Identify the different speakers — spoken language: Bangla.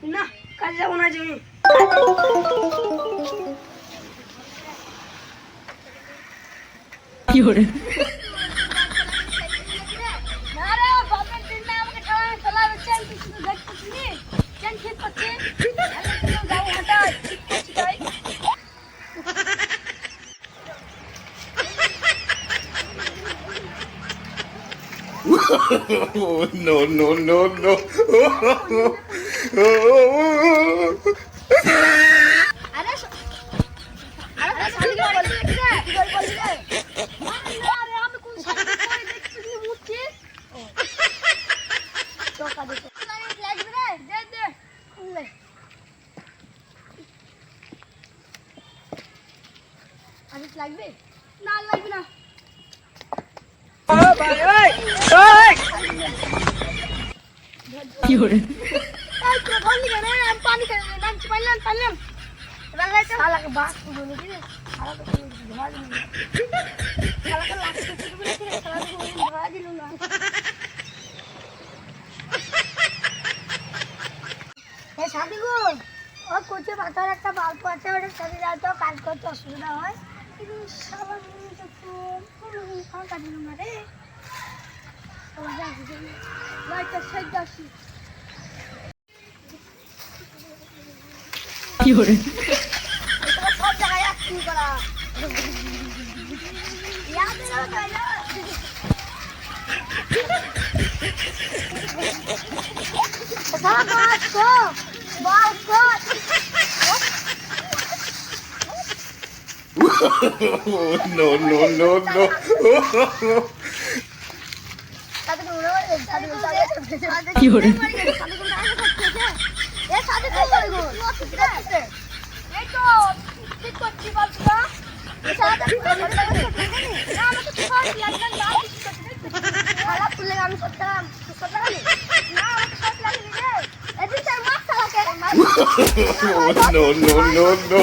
Speaker 1: না কাজে যাবো না তুমি।
Speaker 2: কি করে
Speaker 3: no, no, no, no.
Speaker 1: লাগবে না লাগবে না
Speaker 2: কি করে
Speaker 1: পানি পাইলাম পাইলাম শালাকে বাস পুজো নাকি রে শালাকে ধোয়া দিল না শালাকে লাগছে শালাকে ধোয়া দিল না সাথী গো ও কোচে পাতার একটা বাল্ব আছে ওটার সাথে যাও তো কাজ করতে অসুবিধা হয় কিন্তু শালা ফাঁকা দিল না রে লাইটটা সাইড আসি
Speaker 2: কি করে
Speaker 1: সব জায়গায় আসছি করা
Speaker 3: No, no, no, no.
Speaker 2: কি করে
Speaker 3: No, no, no, no.